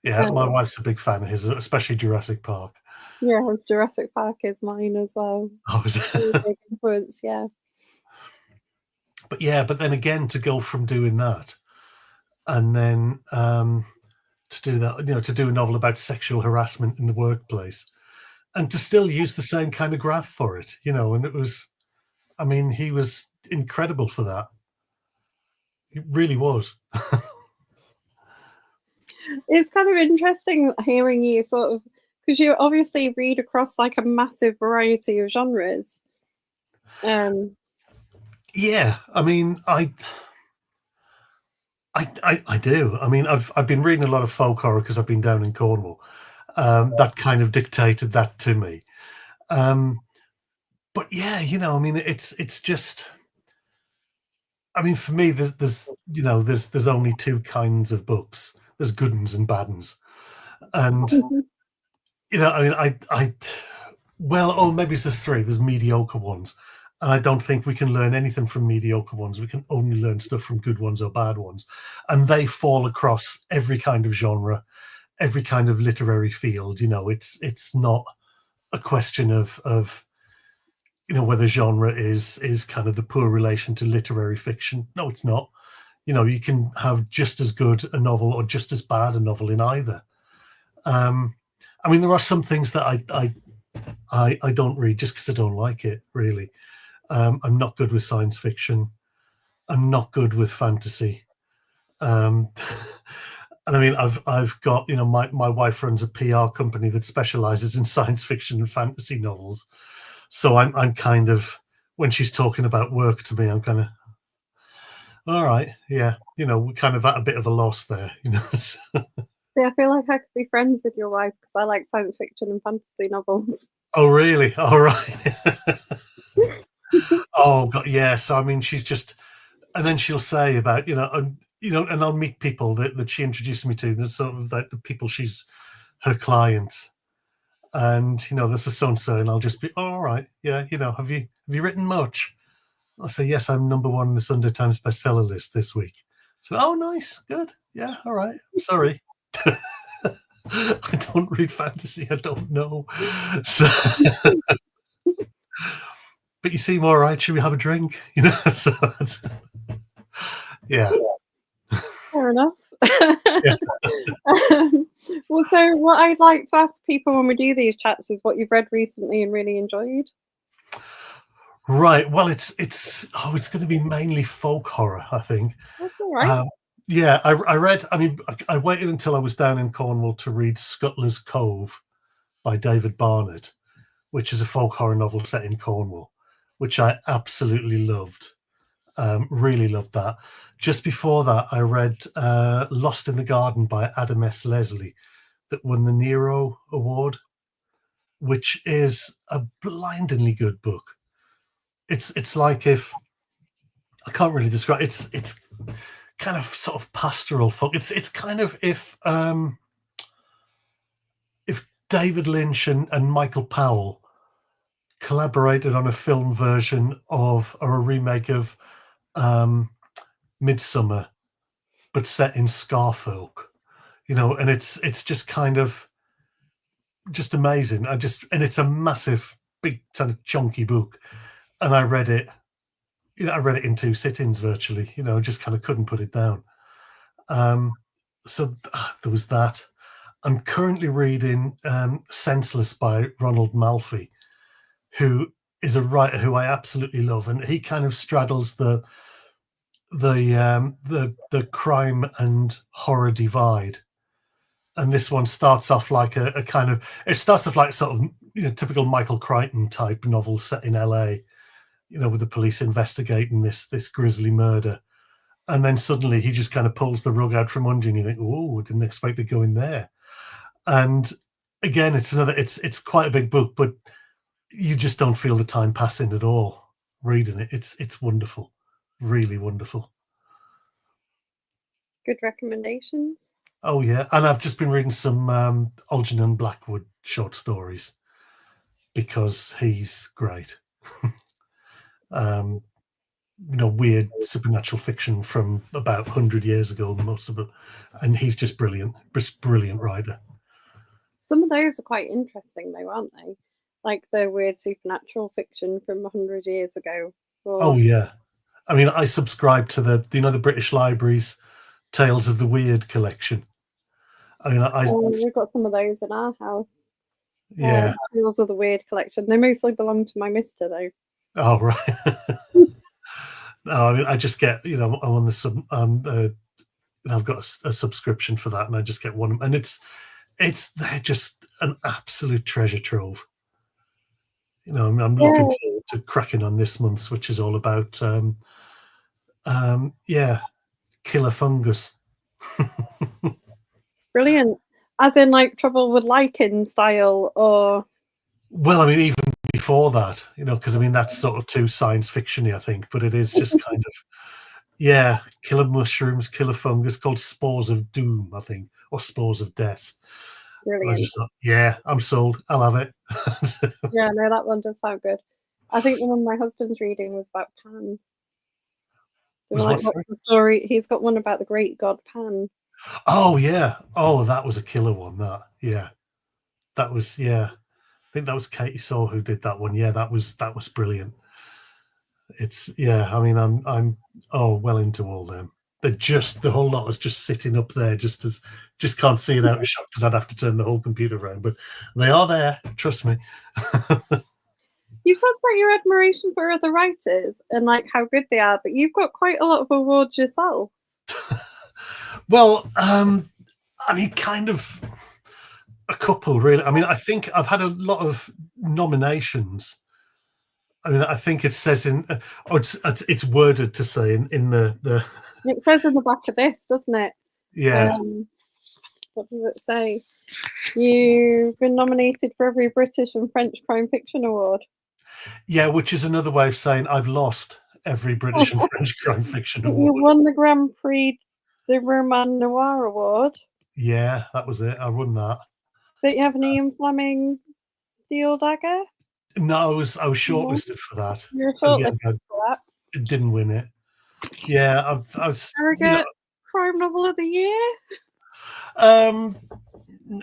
my wife's a big fan of his, especially Jurassic Park. Yeah, Jurassic Park is mine as well. Oh, big influence, yeah. But then again, to go from doing that, and then to do that, to do a novel about sexual harassment in the workplace, and to still use the same kind of graph for it, and it was, he was incredible for that. It really was. It's kind of interesting hearing you sort of, because you obviously read across like a massive variety of genres. Yeah, I do. I've been reading a lot of folk horror because I've been down in Cornwall. That kind of dictated that to me. But yeah, it's just. For me, there's only two kinds of books. There's good ones and bad ones, and or maybe there's three. There's mediocre ones, and I don't think we can learn anything from mediocre ones. We can only learn stuff from good ones or bad ones, and they fall across every kind of genre, every kind of literary field. It's not a question of whether genre is kind of the poor relation to literary fiction. No, it's not. You can have just as good a novel or just as bad a novel in either. There are some things that I don't read just because I don't like it, really. I'm not good with science fiction. I'm not good with fantasy. And I've got, my wife runs a PR company that specializes in science fiction and fantasy novels. So I'm kind of, when she's talking about work to me, I'm kind of, all right, yeah, we're kind of at a bit of a loss there, See, I feel like I could be friends with your wife because I like science fiction and fantasy novels. Oh, really? All right. Oh, God, yeah. So, she's just, and then she'll say about, and I'll meet people that she introduced me to, sort of like the people she's her clients. And this is so and so, and I'll just be, oh, all right, yeah. Have you written much? I'll say, yes, I'm number one on the Sunday Times bestseller list this week. So, oh, nice, good, yeah, all right. I'm sorry, I don't read fantasy. I don't know. So, but you seem all right. Should we have a drink? So yeah. Fair enough. Yeah. Well, so what I'd like to ask people when we do these chats is what you've read recently and really enjoyed. Right. Well, it's going to be mainly folk horror, I think. That's all right. Um, yeah, I read. I mean, I waited until I was down in Cornwall to read Scuttler's Cove by David Barnett, which is a folk horror novel set in Cornwall, which I absolutely loved. Really loved that. Just before that, I read Lost in the Garden by Adam S. Leslie, that won the Nero Award, which is a blindingly good book. It's like if I can't really describe. It's kind of sort of pastoral folk. It's kind of if David Lynch and Michael Powell collaborated on a film version of or a remake of Midsummer, but set in Scarfolk, and it's just kind of just amazing. And it's a massive, big, kind of chunky book, and I read it. I read it in two sittings virtually. Just kind of couldn't put it down. So there was that. I'm currently reading Senseless by Ronald Malfi, who is a writer who I absolutely love, and he kind of straddles the crime and horror divide. And this one starts off like a kind of it starts off like sort of typical Michael Crichton type novel set in LA, with the police investigating this grisly murder, and then suddenly he just kind of pulls the rug out from under you, and you think, oh, I didn't expect to go in there. And again, it's quite a big book, but you just don't feel the time passing at all reading it. It's wonderful, really wonderful. Good recommendations. Oh yeah, and I've just been reading some Algernon Blackwood short stories because he's great. Weird supernatural fiction from about 100 years ago, most of it, and he's just brilliant writer. Some of those are quite interesting, though, aren't they? Like the weird supernatural fiction from 100 years ago. Oh Or yeah, I mean, I subscribe to the British Library's Tales of the Weird collection. I mean, we've got some of those in our house. yeah. Tales of the Weird collection. They mostly belong to my mister, though. Oh right. No, I mean, I just get I'm on the sub. I've got a subscription for that, and I just get one, and they're just an absolute treasure trove. I'm looking forward to cracking on this month's, which is all about killer fungus. Brilliant. As in, like, Trouble with Lichen style, or... Well, I mean, even before that, because I mean, that's sort of too science fiction-y, I think, but it is just kind of, killer mushrooms, killer fungus called Spores of Doom, I think, or Spores of Death. Brilliant. I just thought, yeah, I'm sold. I'll have it. Yeah, no, that one does sound good. I think the one my husband's reading was about Pan. What's the story? He's got one about the great god Pan. Oh yeah. Oh, that was a killer one. That was I think that was Katie Saw who did that one. Yeah, that was brilliant. I mean, I'm well into all them. They're just the whole lot is just sitting up there, just can't see it out of shot because I'd have to turn the whole computer around. But they are there, trust me. You've talked about your admiration for other writers and like how good they are, but you've got quite a lot of awards yourself. Well, I mean, kind of a couple, really. I mean, I think I've had a lot of nominations. I mean, I think it says it's worded to say in the. It says in the back of this, doesn't it? Yeah. What does it say? You've been nominated for every British and French crime fiction award. Yeah, which is another way of saying I've lost every British and French crime fiction award. You won the Grand Prix de Roman Noir Award. Yeah, that was it. I won that. Don't you have an Ian Fleming Steel Dagger? No, I was shortlisted for that. You're shortlisted for that. It didn't win it. Yeah, I was Surrogate crime novel of the year.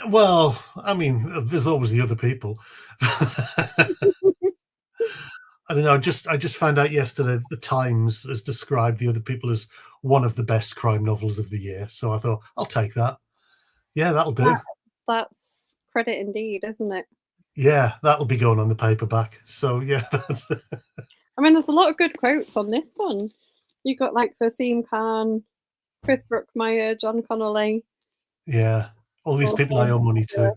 Well, I mean, there's always the other people. I don't know. I just found out yesterday the Times has described The Other People as one of the best crime novels of the year. So I thought I'll take that. Yeah, that'll do. That that's credit indeed, isn't it? Yeah, that'll be going on the paperback. So yeah, that's, I mean, there's a lot of good quotes on this one. You got like Vaseem Khan, Chris Brookmeyer, John Connolly. yeah. All these people I Also, owe money to.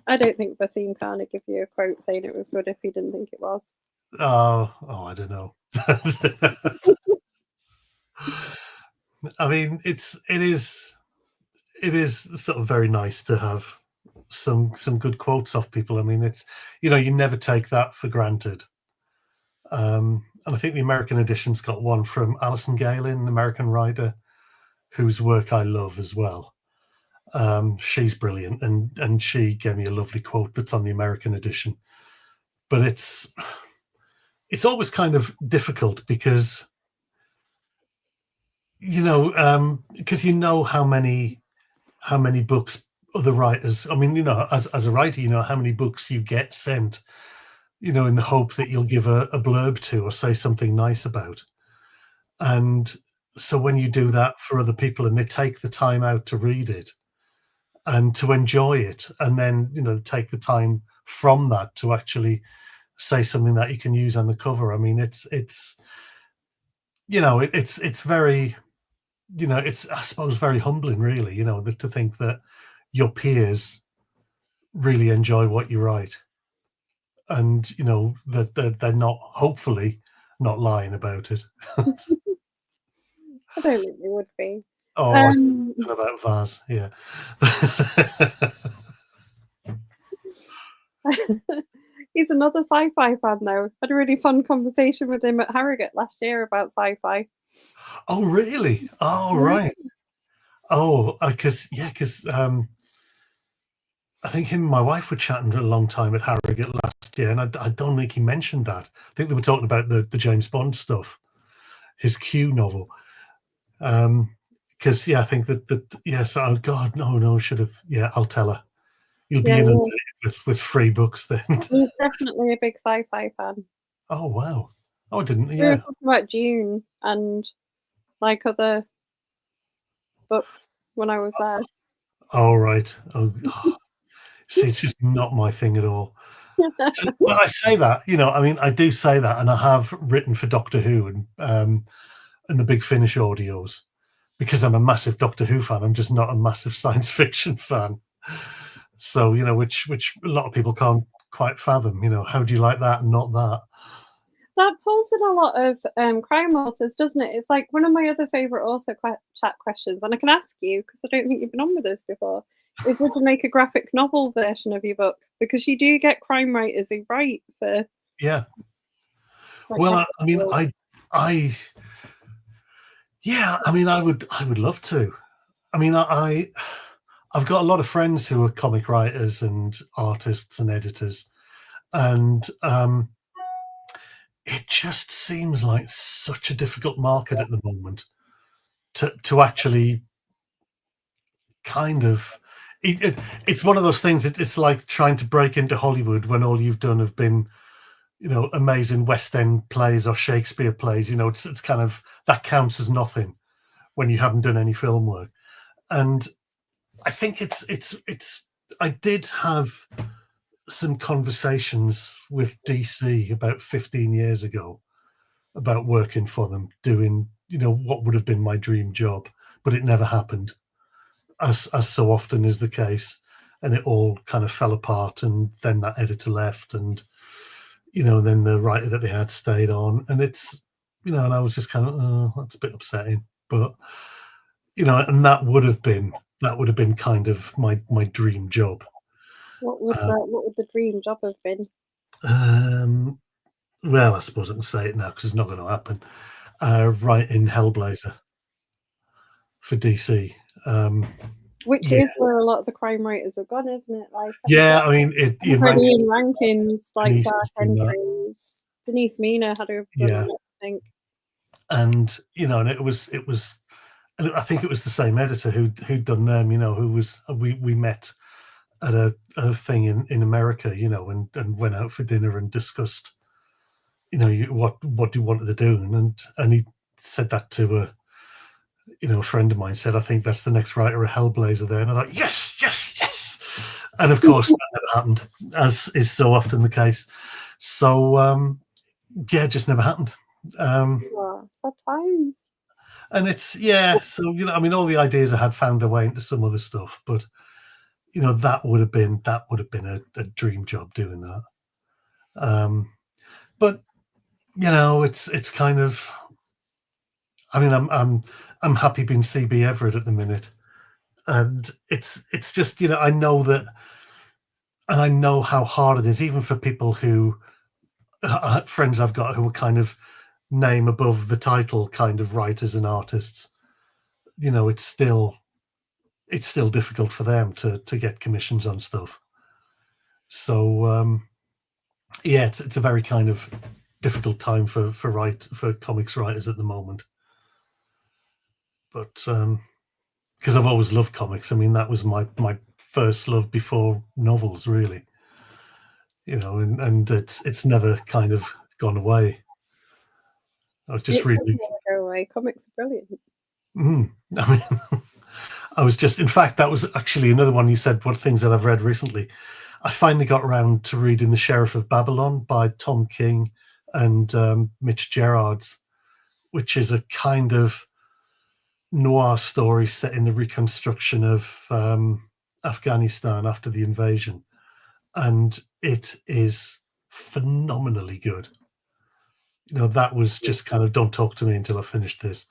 I don't think Vaseem Khan would give you a quote saying it was good if he didn't think it was. I don't know. I mean, it is sort of very nice to have some good quotes off people. I mean, it's you never take that for granted. And I think the American edition's got one from Alison Galen, an American writer whose work I love as well. She's brilliant, and she gave me a lovely quote that's on the American edition. But it's always kind of difficult because because how many books other writers. I mean, as a writer, how many books you get sent, in the hope that you'll give a blurb to or say something nice about. And so when you do that for other people and they take the time out to read it and to enjoy it, and then take the time from that to actually say something that you can use on the cover. I mean, it's very, it's, I suppose, very humbling, really, to think that your peers really enjoy what you write, and that they're not, hopefully, not lying about it. I don't think they would be. Oh, I Um, don't know about Vaz, yeah. he's another sci-fi fan, though. Had a really fun conversation with him at Harrogate last year about sci-fi. Oh, really? Oh, Yeah. right. Oh, because I think him and my wife were chatting a long time at Harrogate last year, and I don't think he mentioned that. I think they were talking about the James Bond stuff, his Q novel. Because I think that yes. Oh God, no, should have. Yeah, I'll tell her. You'll be Yeah, inundated with free books then. he's definitely a big sci-fi fan. Oh wow. Oh, I didn't. We were Yeah. talking about Dune and like other books when I was there. All right. Oh, see, it's just not my thing at all. So, well, I say that, I mean, I do say that, and I have written for Doctor Who and the Big Finish audios because I'm a massive Doctor Who fan. I'm just not a massive science fiction fan. So, which a lot of people can't quite fathom. How do you like that and not that? That pulls in a lot of crime authors, doesn't it? It's like one of my other favourite author chat questions, and I can ask you because I don't think you've been on with us before. Is would you make a graphic novel version of your book? Because you do get crime writers who write for Yeah. like Well, graphic I mean, novels. I, yeah, I mean, I would love to. I mean, I've got a lot of friends who are comic writers and artists and editors, and it just seems like such a difficult market at the moment to actually kind of. It's one of those things. It's like trying to break into Hollywood when all you've done have been, amazing West End plays or Shakespeare plays. It's kind of, that counts as nothing when you haven't done any film work. And I think it's. I did have some conversations with DC about 15 years ago about working for them, doing what would have been my dream job, but it never happened, as so often is the case, and it all kind of fell apart. And then that editor left, and then the writer that they had stayed on, and it's and I was just kind of, oh, that's a bit upsetting, but and that would have been kind of my dream job. What would the dream job have been? Um, well, I suppose I can say it now because it's not going to happen. Writing Hellblazer for DC. Which Yeah, is where a lot of the crime writers have gone, isn't it? Like yeah. I mean, Ian everybody Rankin's in Rankins, like Denise Dark has done that. Entries. Denise Mina had to have done Yeah, it, I think. and and it was, and I think it was the same editor who'd done them. Who was we met at a thing in America, you know, and went out for dinner and discussed, you know, what you wanted to do, and he said that to a friend of mine. Said, I think that's the next writer of Hellblazer there, and I thought, yes, yes, yes. And of course, that never happened, as is so often the case. So yeah, it just never happened. Oh, sad times. And it's, yeah, so, you know, I mean, all the ideas I had found their way into some other stuff, but you know, that would have been a dream job doing that. But you know, it's kind of, I mean, I'm happy being CB Everett at the minute, and it's just, you know, I know that, and I know how hard it is, even for people who friends I've got who are kind of name above the title kind of writers and artists. You know, it's still difficult for them to get commissions on stuff. So yeah, it's a very kind of difficult time for comics writers at the moment. But because I've always loved comics, I mean, that was my first love before novels, really. You know, and it's never kind of gone away. I was just reading. Go away. Comics are brilliant. I mean, I was just, in fact, that was actually another one you said, what things that I've read recently. I finally got around to reading The Sheriff of Babylon by Tom King and Mitch Gerards, which is a kind of noir story set in the reconstruction of Afghanistan after the invasion. And it is phenomenally good. You know, that was just kind of, don't talk to me until I finished this.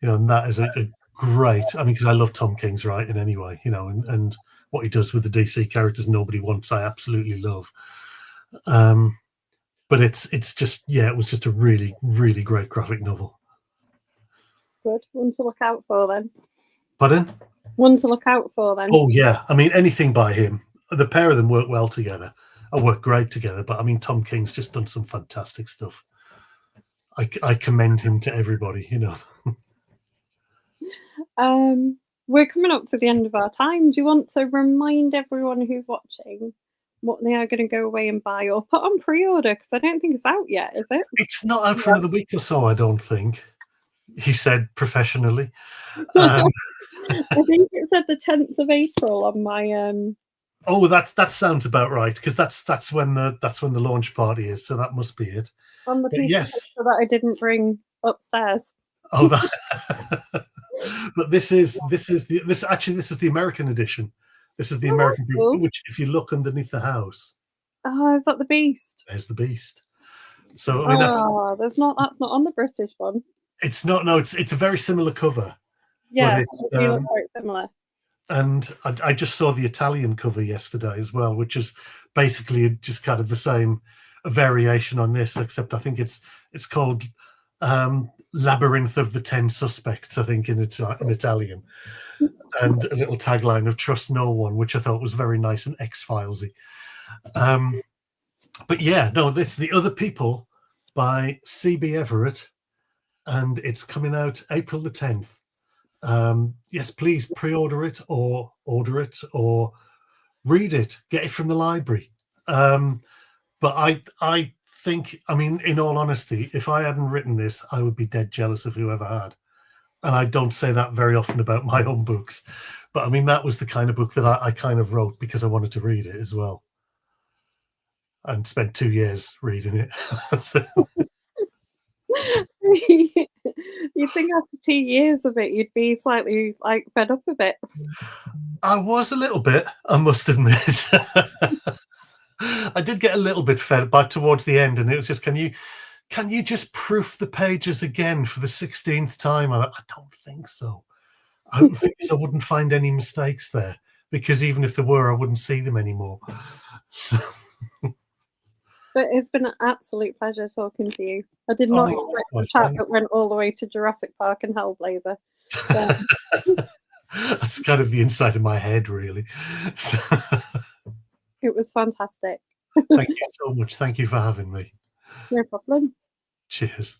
You know, and that is a great, I mean, because I love Tom King's writing anyway, you know, and what he does with the DC characters nobody wants, I absolutely love. But it's just, yeah, it was just a really, really great graphic novel. Good. One to look out for then. Pardon? One to look out for then. Oh yeah, I mean, anything by him. The pair of them work well together. I work great together. But I mean, Tom King's just done some fantastic stuff. I commend him to everybody, you know. We're coming up to the end of our time. Do you want to remind everyone who's watching what they are going to go away and buy or put on pre-order? Because I don't think it's out yet, is it? It's not out for another week or so, I don't think. He said professionally. I think it said the 10th of April on my. Oh, that sounds about right, because that's when the launch party is. So that must be it. On the piece yes, of paper that I didn't bring upstairs. Oh, that. But this is the American edition. This is the American, cool. which, if you look underneath the house, oh, is that the Beast? There's the Beast. So I mean, that's not on the British one. It's not. No, it's a very similar cover. Yeah, it looks quite similar. And I just saw the Italian cover yesterday as well, which is basically just kind of the same, a variation on this, except I think it's called Labyrinth of the 10 Suspects, I think, in Italian. And a little tagline of Trust No One, which I thought was very nice and X-Filesy. But yeah, no, this is The Other People by C.B. Everett, and it's coming out April the 10th. Yes, please pre-order it or order it or read it, get it from the library. But I think, I mean, in all honesty, if I hadn't written this, I would be dead jealous of whoever had. And I don't say that very often about my own books. But I mean, that was the kind of book that I kind of wrote because I wanted to read it as well. And spent 2 years reading it. You'd think after 2 years of it, you'd be slightly like fed up of it. I was a little bit, I must admit. I did get a little bit fed by towards the end, and it was just, can you just proof the pages again for the 16th time? I don't think so. I wouldn't find any mistakes there, because even if there were, I wouldn't see them anymore. But it's been an absolute pleasure talking to you. I did not expect the chat that went all the way to Jurassic Park and Hellblazer. That's kind of the inside of my head, really. It was fantastic. Thank you so much. Thank you for having me. No problem. Cheers.